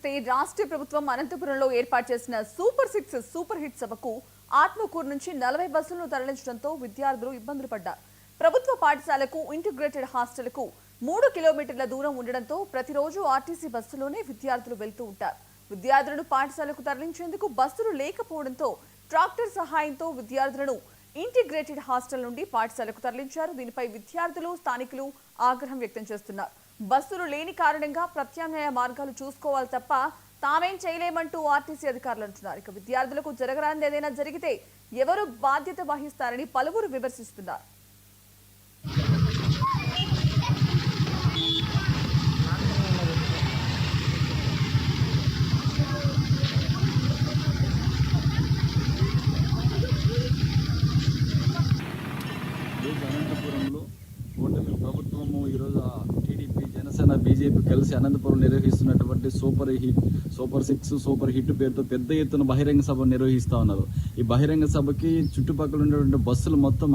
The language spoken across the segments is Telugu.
రాష్ట్ర ప్రభుత్వం అనంతపురంలో ఏర్పాటు చేసిన సూపర్ 6 సూపర్ హిట్ సభకు ఆత్మకూరు నుంచి 40 బస్సులను తరలించడంతో విద్యార్థులు ఇబ్బందులు పడ్డారు. ప్రభుత్వ పాఠశాలకు ఇంటిగ్రేటెడ్ హాస్టల్కు 3 కిలోమీటర్ల దూరం ఉండడంతో ప్రతిరోజు ఆర్టీసీ బస్సులోనే విద్యార్థులు వెళ్తూ ఉంటారు. విద్యార్థులను పాఠశాలకు తరలించేందుకు బస్సులు లేకపోవడంతో ట్రాక్టర్ సహాయంతో విద్యార్థులను ఇంటిగ్రేటెడ్ హాస్టల్ నుండి పాఠశాలకు తరలించారు. దీనిపై విద్యార్థులు స్థానికులు ఆగ్రహం వ్యక్తం చేస్తున్నారు. బస్సులు లేని కారణంగా ప్రత్యామ్నాయ మార్గాలు చూసుకోవాలి తప్ప తామేం చేయలేమంటూ ఆర్టీసీ అధికారులు అంటున్నారు. ఇక విద్యార్థులకు జరగరానిది ఏదైనా జరిగితే ఎవరు బాధ్యత వహిస్తారని పలువురు విమర్శిస్తున్నారు. అనంతపురంలో ఓటమి ప్రభుత్వము ఈరోజు టీడీపీ జనసేన బీజేపీ కలిసి అనంతపురం నిర్వహిస్తున్నటువంటి సూపర్ 6 సూపర్ హిట్ పేరుతో పెద్ద ఎత్తున బహిరంగ సభ నిర్వహిస్తా ఉన్నారు. ఈ బహిరంగ సభకి చుట్టుపక్కల ఉన్నటువంటి బస్సులు మొత్తం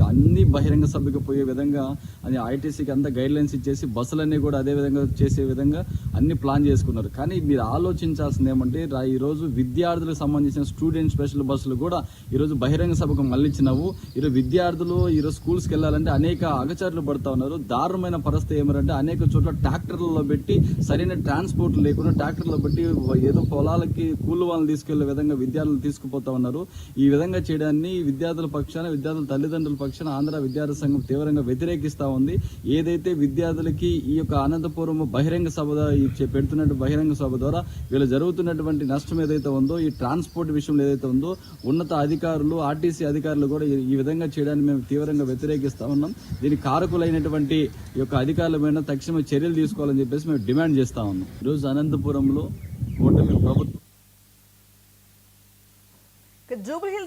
అన్ని బహిరంగ సభకి పోయే విధంగా అది ఐటీసీకి అంతా గైడ్ లైన్స్ ఇచ్చేసి బస్సులన్నీ కూడా అదే విధంగా చేసే విధంగా అన్ని ప్లాన్ చేసుకున్నారు. కానీ మీరు ఆలోచించాల్సింది ఏమంటే ఈరోజు విద్యార్థులకు సంబంధించిన స్టూడెంట్ స్పెషల్ బస్సులు కూడా ఈరోజు బహిరంగ సభకు మళ్ళించినావు. ఈరోజు విద్యార్థులు ఈరోజు స్కూల్స్కి వెళ్ళాలంటే అనేక అగచారులు పడుతూ ఉన్నారు. దారుణమైన పరిస్థితి ఏమంటే అనేక చోట్ల ట్రాక్టర్లలో పెట్టి సరైన ట్రాన్స్పోర్ట్ లేకుండా ట్రాక్టర్లో పెట్టి ఏదో పొలాలకి కూలి వాళ్ళని తీసుకెళ్లే విధంగా విద్యార్థులు తీసుకుపోతా ఉన్నారు. ఈ విధంగా చేయడాన్ని విద్యార్థుల పక్షాన విద్యార్థుల తల్లిదండ్రుల పక్షాన ఆంధ్ర విద్యార్థి సంఘం తీవ్రంగా వ్యతిరేకిస్తా ఉంది. ఏదైతే విద్యార్థులకి ఈ యొక్క అనంతపురం బహిరంగ సభ పెడుతున్నట్టు బహిరంగ సభ ద్వారా వీళ్ళు జరుగుతున్నటువంటి నష్టం ఏదైతే ఉందో, ఈ ట్రాన్స్పోర్ట్ విషయంలో ఏదైతే ఉందో, ఉన్నత అధికారులు ఆర్టీసీ అధికారులు కూడా ఈ విధంగా చేయడానికి మేము తీవ్రంగా వ్యతిరేకిస్తా ఉన్నాం. దీనికి కారకులైనటువంటి ఈ యొక్క అధికారుల మీద తక్షణ చర్యలు తీసుకోవాలని చెప్పేసి మేము డిమాండ్ చేస్తా ఉన్నాం. ఈరోజు అనంతపురంలో ఓటమి ప్రభుత్వం జూబ్లీ హిల్స్